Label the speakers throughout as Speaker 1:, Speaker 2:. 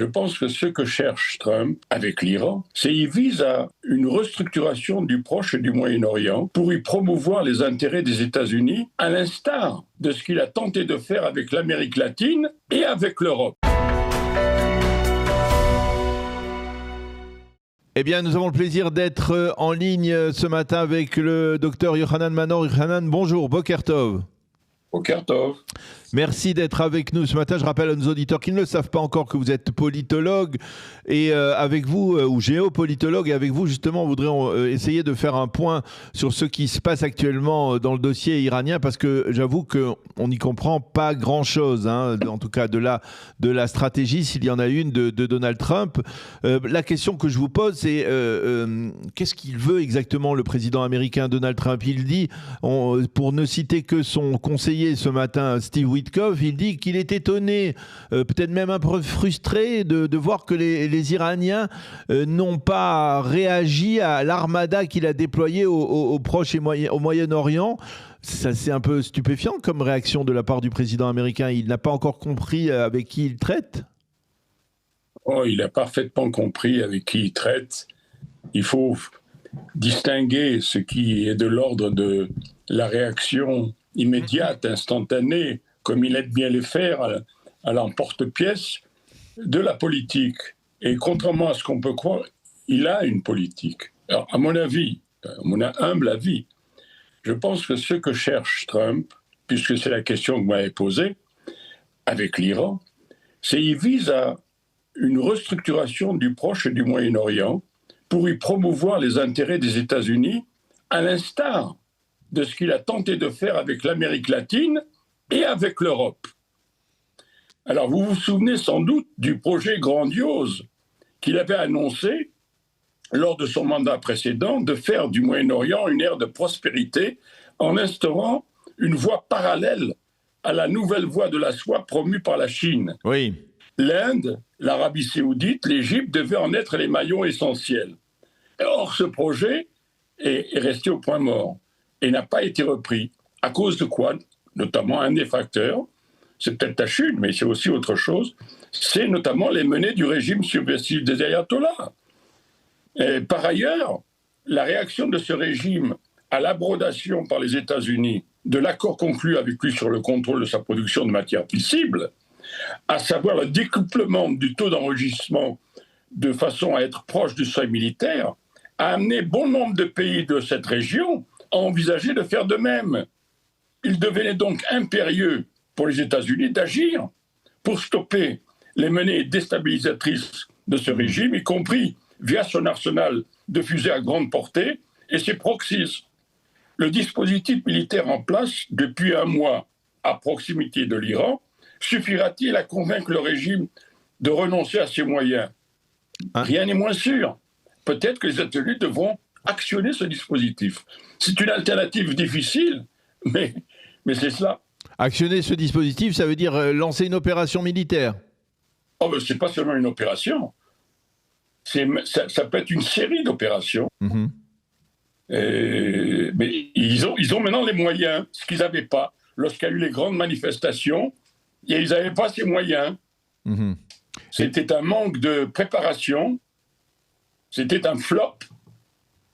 Speaker 1: Je pense que ce que cherche Trump avec l'Iran, c'est qu'il vise à une restructuration du Proche et du Moyen-Orient pour y promouvoir les intérêts des États-Unis, à l'instar de ce qu'il a tenté de faire avec l'Amérique latine et avec l'Europe.
Speaker 2: Eh bien, nous avons le plaisir d'être en ligne ce matin avec le docteur Yohanan Manor. Yohanan, bonjour, Boker Tov.
Speaker 1: Boker Tov.
Speaker 2: Merci d'être avec nous ce matin. Je rappelle à nos auditeurs qui ne le savent pas encore que vous êtes politologue et avec vous, ou géopolitologue, et avec vous justement, on voudrait essayer de faire un point sur ce qui se passe actuellement dans le dossier iranien, parce que j'avoue qu'on n'y comprend pas grand-chose, hein, en tout cas de la stratégie, s'il y en a une, de Donald Trump. La question que je vous pose, c'est qu'est-ce qu'il veut exactement le président américain Donald Trump? Il dit, pour ne citer que son conseiller ce matin, Steve Witkoff, il dit qu'il est étonné, peut-être même un peu frustré de voir que les Iraniens n'ont pas réagi à l'armada qu'il a déployée au Proche et au Moyen-Orient. Ça, c'est un peu stupéfiant comme réaction de la part du président américain. Il n'a pas encore compris avec qui il traite?
Speaker 1: Oh, il a parfaitement compris avec qui il traite. Il faut distinguer ce qui est de l'ordre de la réaction immédiate, instantanée, comme il aime bien le faire à l'emporte-pièce, de la politique. Et contrairement à ce qu'on peut croire, il a une politique. Alors, à mon avis, à mon humble avis, je pense que ce que cherche Trump, puisque c'est la question que vous m'avez posée, avec l'Iran, c'est qu'il vise à une restructuration du Proche et du Moyen-Orient pour y promouvoir les intérêts des États-Unis, à l'instar de ce qu'il a tenté de faire avec l'Amérique latine et avec l'Europe. Alors, vous vous souvenez sans doute du projet grandiose qu'il avait annoncé lors de son mandat précédent de faire du Moyen-Orient une ère de prospérité en instaurant une voie parallèle à la nouvelle voie de la soie promue par la Chine.
Speaker 2: Oui.
Speaker 1: L'Inde, l'Arabie saoudite, l'Égypte devaient en être les maillons essentiels. Or, ce projet est resté au point mort et n'a pas été repris. À cause de quoi? Notamment un des facteurs, c'est peut-être la Chine, mais c'est aussi autre chose, c'est notamment les menées du régime subversif des ayatollahs. Et par ailleurs, la réaction de ce régime à l'abrogation par les États-Unis de l'accord conclu avec lui sur le contrôle de sa production de matières fissibles, à savoir le découplement du taux d'enregistrement de façon à être proche du seuil militaire, a amené bon nombre de pays de cette région à envisager de faire de même. Il devenait donc impérieux pour les États-Unis d'agir pour stopper les menées déstabilisatrices de ce régime, y compris via son arsenal de fusées à grande portée et ses proxies. Le dispositif militaire en place depuis un mois à proximité de l'Iran suffira-t-il à convaincre le régime de renoncer à ses moyens? Rien n'est moins sûr. Peut-être que les États-Unis devront actionner ce dispositif. C'est une alternative difficile, mais c'est cela.
Speaker 2: Actionner ce dispositif, ça veut dire lancer une opération militaire?
Speaker 1: Oh, ben, c'est pas seulement une opération. Ça peut être une série d'opérations. Mais ils ont maintenant les moyens, ce qu'ils n'avaient pas. Lorsqu'il y a eu les grandes manifestations, ils n'avaient pas ces moyens. C'était un manque de préparation. C'était un flop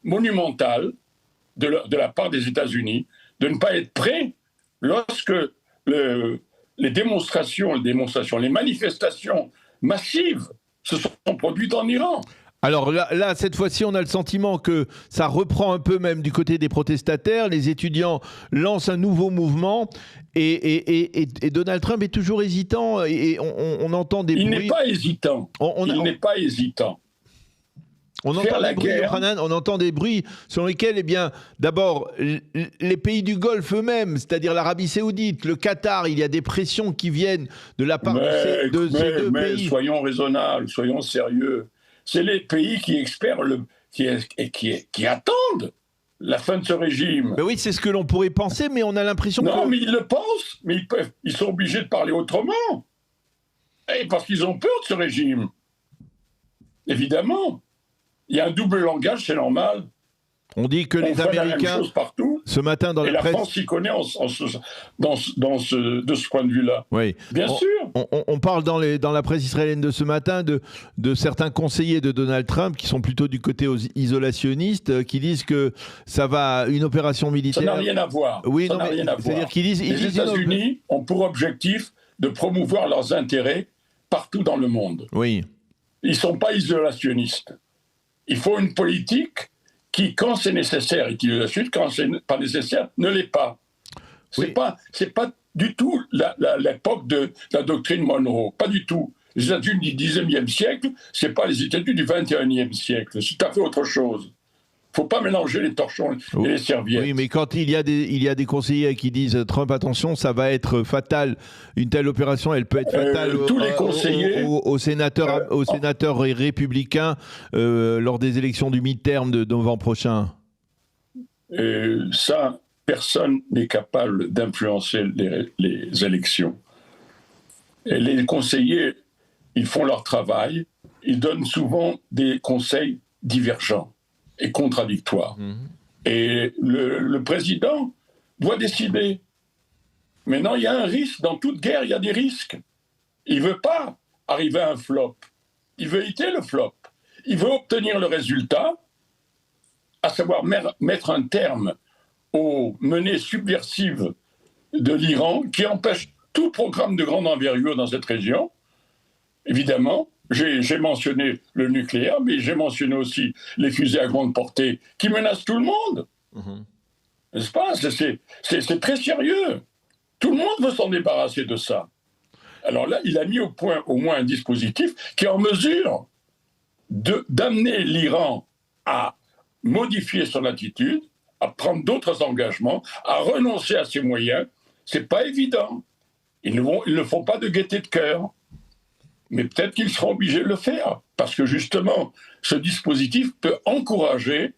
Speaker 1: monumental de la part des États-Unis de ne pas être prêts lorsque les manifestations massives se sont produites en Iran.
Speaker 2: Alors là, cette fois-ci, on a le sentiment que ça reprend un peu même du côté des protestataires. Les étudiants lancent un nouveau mouvement et Donald Trump est toujours hésitant et on entend des bruits.
Speaker 1: Il n'est pas hésitant. Il n'est pas hésitant.
Speaker 2: On entend des bruits selon lesquels, eh bien, d'abord, les pays du Golfe eux-mêmes, c'est-à-dire l'Arabie Saoudite, le Qatar, il y a des pressions qui viennent de la part de ces deux pays.
Speaker 1: Soyons raisonnables, soyons sérieux. C'est les pays qui attendent la fin de ce régime.
Speaker 2: Mais oui, c'est ce que l'on pourrait penser, mais on a l'impression que...
Speaker 1: Non, mais ils le pensent, mais ils sont obligés de parler autrement. Et parce qu'ils ont peur de ce régime. Évidemment. Il y a un double langage, c'est normal.
Speaker 2: On dit que les Américains,
Speaker 1: la même chose partout,
Speaker 2: ce matin dans
Speaker 1: et
Speaker 2: la presse...
Speaker 1: France s'y connaît de ce point de vue-là.
Speaker 2: Oui.
Speaker 1: Bien sûr.
Speaker 2: On parle dans la presse israélienne de ce matin de certains conseillers de Donald Trump qui sont plutôt du côté isolationnistes, qui disent que ça va, une opération militaire...
Speaker 1: Ça n'a rien à voir.
Speaker 2: Oui,
Speaker 1: ça n'a rien à voir.
Speaker 2: C'est-à-dire qu'ils disent...
Speaker 1: Les États-Unis ont pour objectif de promouvoir leurs intérêts partout dans le monde.
Speaker 2: Oui.
Speaker 1: Ils ne sont pas isolationnistes. Il faut une politique qui, quand c'est nécessaire, est isolationiste, quand c'est pas nécessaire, ne l'est pas. C'est pas du tout l'époque de la doctrine Monroe. Pas du tout. Les États-Unis du XIXe siècle, c'est pas les États-Unis du XXIe siècle. C'est tout à fait autre chose. Il ne faut pas mélanger les torchons et les serviettes.
Speaker 2: Oui, mais quand il y a des conseillers qui disent Trump, attention, ça va être fatal, une telle opération, elle peut être fatale aux sénateurs républicains lors des élections du mi-terme de novembre prochain.
Speaker 1: Ça, personne n'est capable d'influencer les élections. Et les conseillers, ils font leur travail, ils donnent souvent des conseils divergents et contradictoires. Et le président doit décider. Maintenant, il y a un risque. Dans toute guerre, il y a des risques. Il ne veut pas arriver à un flop. Il veut éviter le flop. Il veut obtenir le résultat, à savoir mettre un terme aux menées subversives de l'Iran qui empêchent tout programme de grande envergure dans cette région. Évidemment, j'ai mentionné le nucléaire, mais j'ai mentionné aussi les fusées à grande portée qui menacent tout le monde. N'est-ce pas ? C'est très sérieux. Tout le monde veut s'en débarrasser de ça. Alors là, il a mis au point au moins un dispositif qui est en mesure d'amener l'Iran à modifier son attitude, à prendre d'autres engagements, à renoncer à ses moyens. C'est pas évident. Ils ne font pas de gaieté de cœur. Mais peut-être qu'ils seront obligés de le faire, parce que justement, ce dispositif peut encourager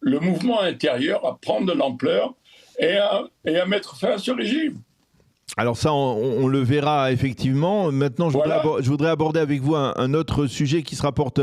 Speaker 1: le mouvement intérieur à prendre de l'ampleur et à mettre fin à ce régime.
Speaker 2: Alors ça, on le verra effectivement. Maintenant, je voudrais aborder avec vous un autre sujet qui se rapporte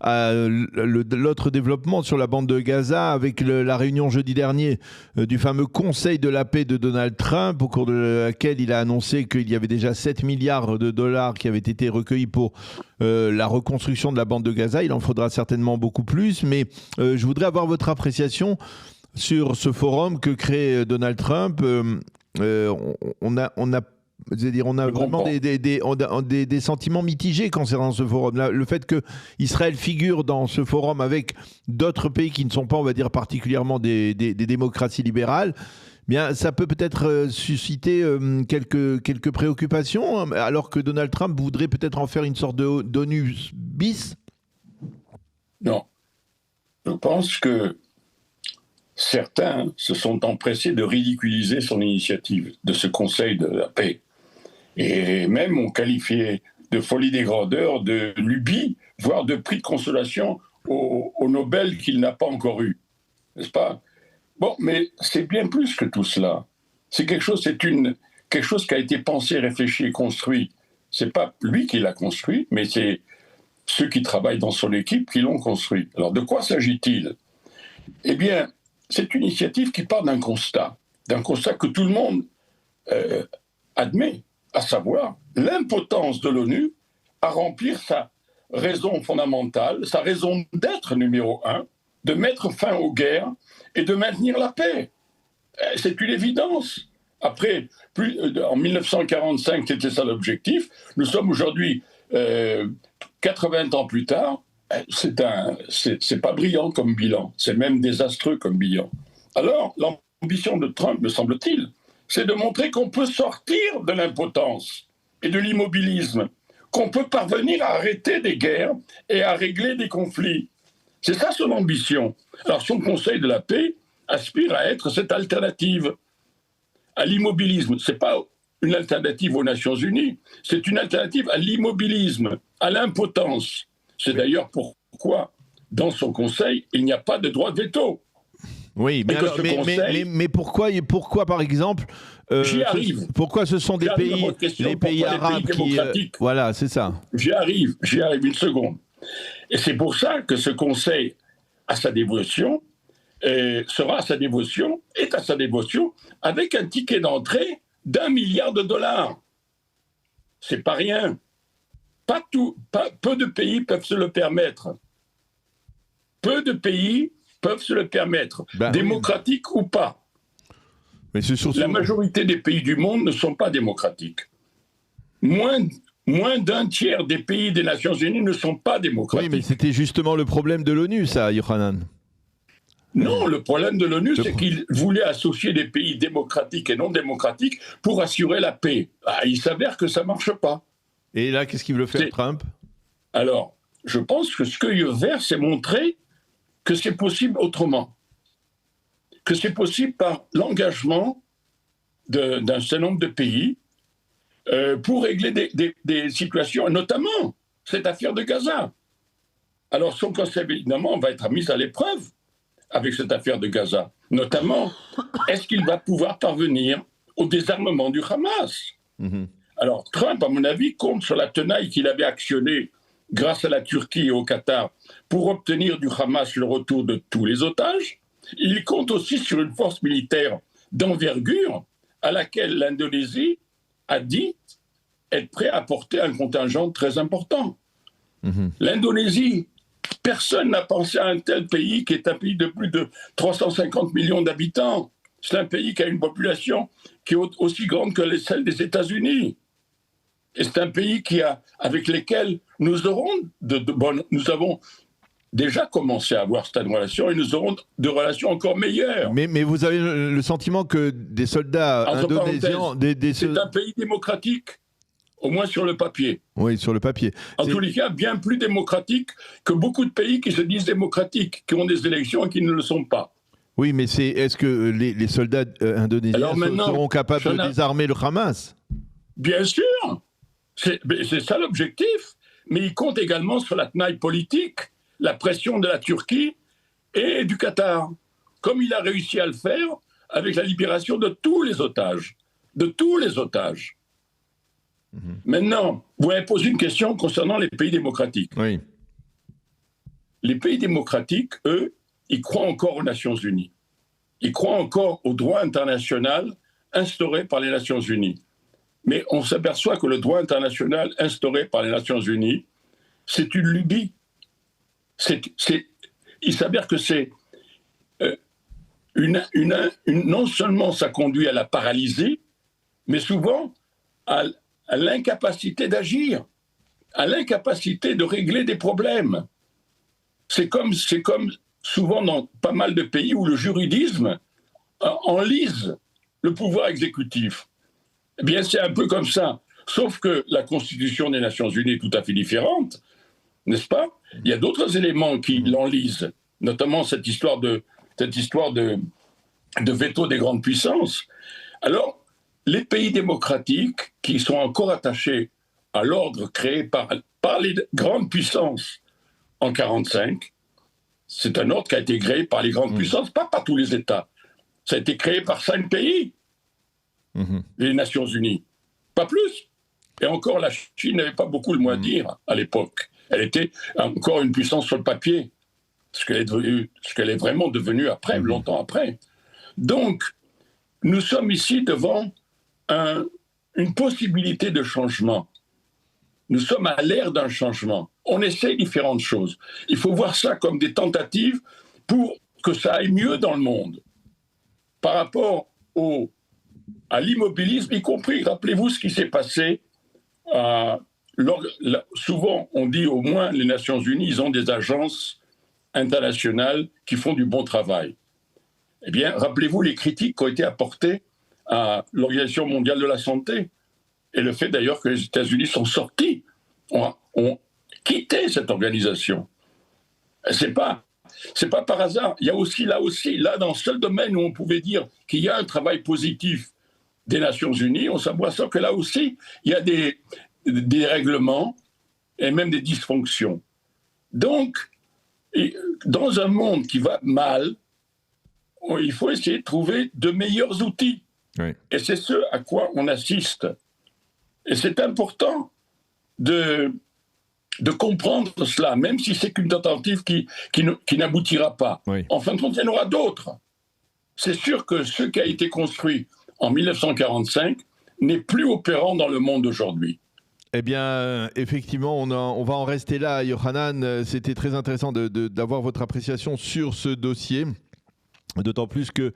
Speaker 2: à l'autre développement sur la bande de Gaza, avec la réunion jeudi dernier du fameux Conseil de la paix de Donald Trump, au cours de laquelle il a annoncé qu'il y avait déjà 7 milliards de dollars qui avaient été recueillis pour la reconstruction de la bande de Gaza. Il en faudra certainement beaucoup plus, mais je voudrais avoir votre appréciation sur ce forum que crée Donald Trump. On a vraiment des sentiments mitigés concernant ce forum. Le fait que Israël figure dans ce forum avec d'autres pays qui ne sont pas, on va dire, particulièrement des démocraties libérales, bien, ça peut peut-être susciter quelques préoccupations, alors que Donald Trump voudrait peut-être en faire une sorte d'ONU bis.
Speaker 1: Non. Je pense que certains se sont empressés de ridiculiser son initiative de ce Conseil de la paix. Et même ont qualifié de folie des grandeurs, de lubie, voire de prix de consolation au Nobel qu'il n'a pas encore eu. N'est-ce pas ? Bon, mais c'est bien plus que tout cela. C'est quelque chose qui a été pensé, réfléchi et construit. C'est pas lui qui l'a construit, mais c'est ceux qui travaillent dans son équipe qui l'ont construit. Alors, de quoi s'agit-il ? Eh bien, c'est une initiative qui part d'un constat que tout le monde admet, à savoir l'impotence de l'ONU à remplir sa raison fondamentale, sa raison d'être numéro 1, de mettre fin aux guerres et de maintenir la paix. C'est une évidence. Après, en 1945, c'était ça l'objectif. Nous sommes aujourd'hui 80 ans plus tard. C'est pas brillant comme bilan, c'est même désastreux comme bilan. Alors, l'ambition de Trump, me semble-t-il, c'est de montrer qu'on peut sortir de l'impotence et de l'immobilisme, qu'on peut parvenir à arrêter des guerres et à régler des conflits. C'est ça son ambition. Alors, son Conseil de la paix aspire à être cette alternative à l'immobilisme. Ce n'est pas une alternative aux Nations Unies, c'est une alternative à l'immobilisme, à l'impotence. C'est d'ailleurs pourquoi, dans son conseil, il n'y a pas de droit de veto.
Speaker 2: Oui, mais pourquoi, par exemple, pourquoi ce sont les pays arabes qui... voilà, c'est ça.
Speaker 1: J'y arrive une seconde. Et c'est pour ça que ce conseil a sa dévotion, sera à sa dévotion, est à sa dévotion, avec un ticket d'entrée d'1 milliard de dollars. C'est pas rien. Peu de pays peuvent se le permettre. Peu de pays peuvent se le permettre, démocratiques ou pas.
Speaker 2: Mais c'est surtout...
Speaker 1: La majorité des pays du monde ne sont pas démocratiques. Moins d'un tiers des pays des Nations Unies ne sont pas démocratiques.
Speaker 2: Oui, mais c'était justement le problème de l'ONU, ça, Yohanan.
Speaker 1: Non, le problème de l'ONU, c'est qu'il voulait associer des pays démocratiques et non démocratiques pour assurer la paix. Il s'avère que ça ne marche pas.
Speaker 2: Et là, qu'est-ce qu'il veut faire, Trump?
Speaker 1: Alors, je pense que ce que il veut faire, c'est montrer que c'est possible autrement. Que c'est possible par l'engagement d'un certain nombre de pays pour régler des situations, notamment cette affaire de Gaza. Alors, son concept, évidemment, va être mis à l'épreuve avec cette affaire de Gaza. Notamment, est-ce qu'il va pouvoir parvenir au désarmement du Hamas? Alors, Trump, à mon avis, compte sur la tenaille qu'il avait actionnée grâce à la Turquie et au Qatar pour obtenir du Hamas le retour de tous les otages. Il compte aussi sur une force militaire d'envergure à laquelle l'Indonésie a dit être prêt à apporter un contingent très important. L'Indonésie, personne n'a pensé à un tel pays qui est un pays de plus de 350 millions d'habitants. C'est un pays qui a une population qui est aussi grande que celle des États-Unis. Et c'est un pays avec lequel nous avons déjà commencé à avoir cette relation et nous aurons de relations encore meilleures.
Speaker 2: Mais vous avez le sentiment que des soldats indonésiens...
Speaker 1: C'est un pays démocratique, au moins sur le papier.
Speaker 2: Oui, sur le papier.
Speaker 1: En tous les cas, bien plus démocratique que beaucoup de pays qui se disent démocratiques, qui ont des élections et qui ne le sont pas.
Speaker 2: Oui, mais est-ce que les soldats indonésiens seront capables de désarmer le Hamas?
Speaker 1: Bien sûr, c'est ça l'objectif. Mais il compte également sur la tenaille politique, la pression de la Turquie et du Qatar, comme il a réussi à le faire avec la libération de tous les otages. De tous les otages. Maintenant, vous m'avez posé une question concernant les pays démocratiques.
Speaker 2: Oui.
Speaker 1: Les pays démocratiques, eux, ils croient encore aux Nations Unies. Ils croient encore au droit international instauré par les Nations Unies. Mais on s'aperçoit que le droit international instauré par les Nations Unies, c'est une lubie. Il s'avère que c'est non seulement ça conduit à la paralysie, mais souvent à l'incapacité d'agir, à l'incapacité de régler des problèmes. C'est comme souvent dans pas mal de pays où le juridisme enlise le pouvoir exécutif. Eh bien, c'est un peu comme ça. Sauf que la Constitution des Nations Unies est tout à fait différente, n'est-ce pas? Il y a d'autres éléments qui l'enlisent, notamment cette histoire de veto des grandes puissances. Alors, les pays démocratiques qui sont encore attachés à l'ordre créé par les grandes puissances en 1945, c'est un ordre qui a été créé par les grandes puissances, pas par tous les États. Ça a été créé par 5 pays, les Nations Unies, pas plus. Et encore, la Chine n'avait pas beaucoup le mot à dire à l'époque. Elle était encore une puissance sur le papier, ce qu'elle est vraiment devenue après, longtemps après. Donc, nous sommes ici devant une possibilité de changement. Nous sommes à l'ère d'un changement. On essaie différentes choses. Il faut voir ça comme des tentatives pour que ça aille mieux dans le monde. Par rapport à l'immobilisme, y compris, rappelez-vous ce qui s'est passé. Souvent, on dit au moins les Nations Unies, ils ont des agences internationales qui font du bon travail. Eh bien, rappelez-vous les critiques qui ont été apportées à l'Organisation mondiale de la santé et le fait d'ailleurs que les États-Unis sont sortis, ont quitté cette organisation. C'est pas par hasard. Il y a aussi, là, dans le seul domaine où on pouvait dire qu'il y a un travail positif des Nations Unies, on s'aperçoit que là aussi, il y a des règlements et même des dysfonctions. Donc, dans un monde qui va mal, il faut essayer de trouver de meilleurs outils. Oui. Et c'est ce à quoi on assiste. Et c'est important de de comprendre cela, même si c'est qu'une tentative qui n'aboutira pas.
Speaker 2: Oui.
Speaker 1: En fin de compte, il y en aura d'autres. C'est sûr que ce qui a été construit en 1945 n'est plus opérant dans le monde aujourd'hui.
Speaker 2: Eh bien, effectivement, on va en rester là, Yohanan. C'était très intéressant d'avoir votre appréciation sur ce dossier. D'autant plus que,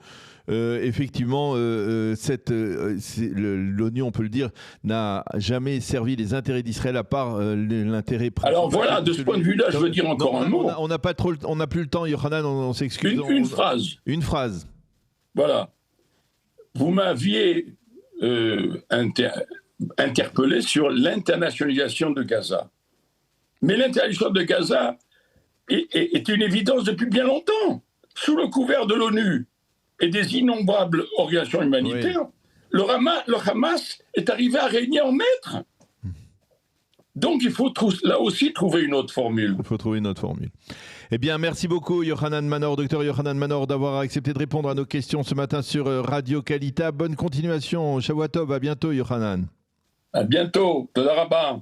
Speaker 2: effectivement, l'ONU, on peut le dire, n'a jamais servi les intérêts d'Israël à part l'intérêt principal.
Speaker 1: Alors voilà, de ce point de vue-là, je veux dire encore un mot.
Speaker 2: On n'a plus le temps, Yohanan, on s'excuse.
Speaker 1: Une phrase.
Speaker 2: Une phrase.
Speaker 1: Voilà. Vous m'aviez interpellé sur l'internationalisation de Gaza. Mais l'internationalisation de Gaza est une évidence depuis bien longtemps. Sous le couvert de l'ONU et des innombrables organisations humanitaires, oui, le Hamas est arrivé à régner en maître. Donc il faut là aussi trouver une autre formule.
Speaker 2: Il faut trouver une autre formule. Eh bien, merci beaucoup, Yohanan Manor, docteur Yohanan Manor, d'avoir accepté de répondre à nos questions ce matin sur Radio Kalita. Bonne continuation. Shavua Tov, à bientôt, Yohanan.
Speaker 1: À bientôt. Toda rabba.